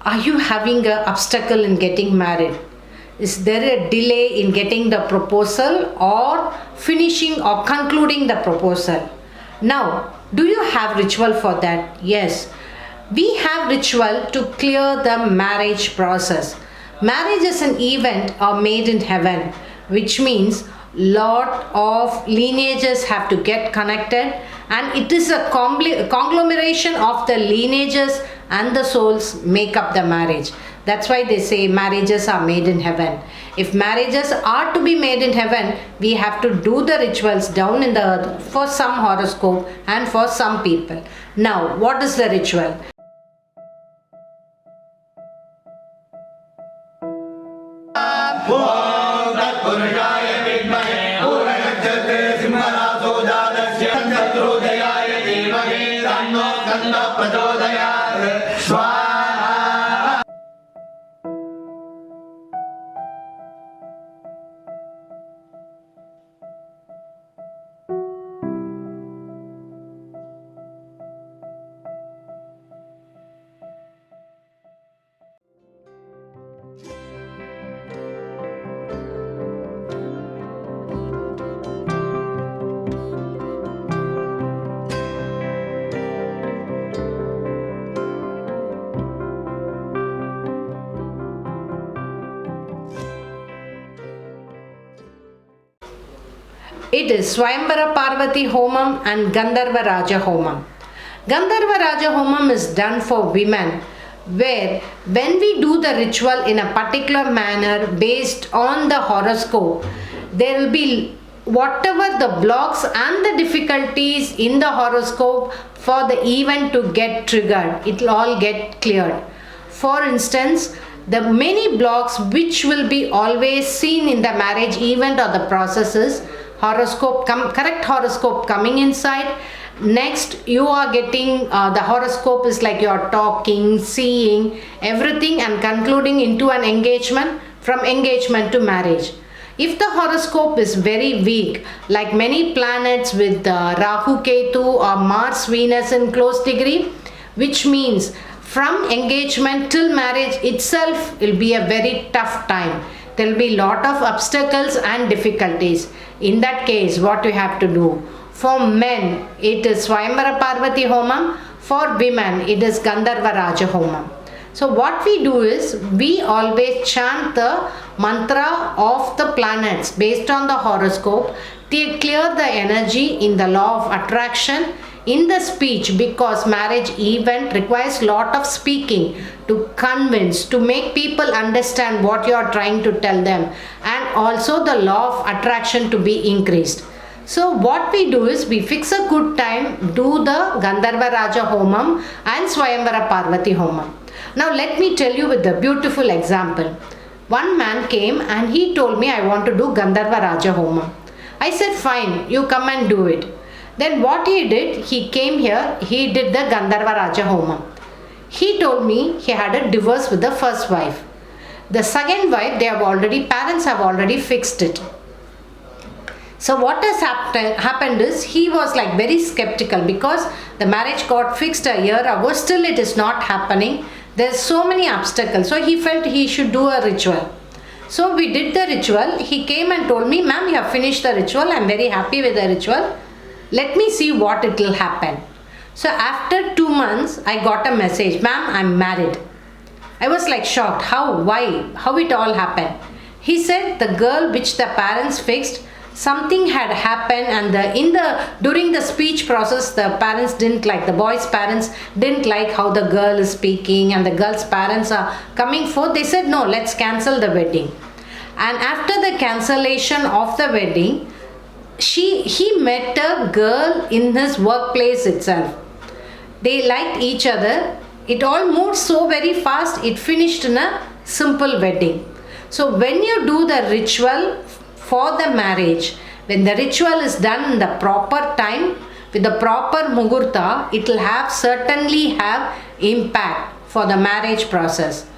Are you having an obstacle in getting married? Is there a delay in getting the proposal or finishing or concluding the proposal? Now, do you have ritual for that? Yes. We have ritual to clear the marriage process. Marriage is an event made in heaven, which means lot of lineages have to get connected, and it is a conglomeration of the lineages and the souls make up the marriage. That's why they say marriages are made in heaven. If marriages are to be made in heaven, we have to do the rituals down in the earth for some horoscope and for some people. Now, what is the ritual? It is Swayambara Parvati Homam and Gandharva Raja Homam. Gandharva Raja Homam is done for women, where when we do the ritual in a particular manner based on the horoscope, there will be whatever the blocks and the difficulties in the horoscope for the event to get triggered, it will all get cleared. For instance, the many blocks which will be always seen in the marriage event or the processes, correct horoscope coming inside. Next, you are getting the horoscope is like you are talking, seeing everything and concluding into an engagement, from engagement to marriage. If the horoscope is very weak, like many planets with Rahu Ketu or Mars Venus in close degree, which means from engagement till marriage itself will be a very tough time. There will be lot of obstacles and difficulties. In that case, what you have to do? For men, it is Swayambara Parvati Homam. For women, it is Gandharva Raja Homam. So what we do is, we always chant the mantra of the planets based on the horoscope to clear the energy in the law of attraction in the speech, because marriage event requires lot of speaking to convince, to make people understand what you are trying to tell them, and also the law of attraction to be increased. So what we do is, we fix a good time, do the Gandharva Raja Homam and Swayambara Parvati Homam. Now let me tell you with a beautiful example. One man came and he told me, I want to do Gandharva Raja Homam. I said, fine, you come and do it. Then what he did, he came here, he did the Gandharva Raja Homam. He told me he had a divorce with the first wife. The second wife, parents have already fixed it. So what has happened is, he was like very skeptical because the marriage got fixed a year ago, still it is not happening. There's so many obstacles. So he felt he should do a ritual. So we did the ritual. He came and told me, ma'am, you have finished the ritual. I'm very happy with the ritual. Let me see what it will happen. So after 2 months, I got a message, ma'am, I'm married. I was like shocked. How? Why? How it all happened? He said the girl which the parents fixed, something had happened, and during the speech process, the parents didn't like, the boy's parents didn't like how the girl is speaking, and the girl's parents are coming forth. They said, no, let's cancel the wedding. And after the cancellation of the wedding, he met a girl in his workplace itself. They liked each other. It all moved so very fast, it finished in a simple wedding. So when you do the ritual for the marriage, when the ritual is done in the proper time, with the proper muhurta, it will certainly have impact for the marriage process.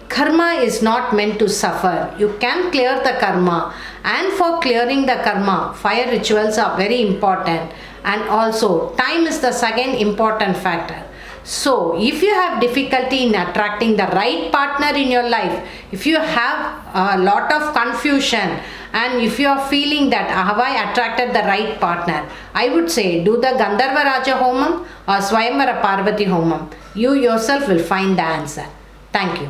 Karma is not meant to suffer. You can clear the karma, and for clearing the karma, fire rituals are very important, and also time is the second important factor. So if you have difficulty in attracting the right partner in your life, if you have a lot of confusion, and if you are feeling that have I attracted the right partner, I would say do the Gandharva Raja Homam or Swayamvara Parvati Homam. You yourself will find the answer. Thank you.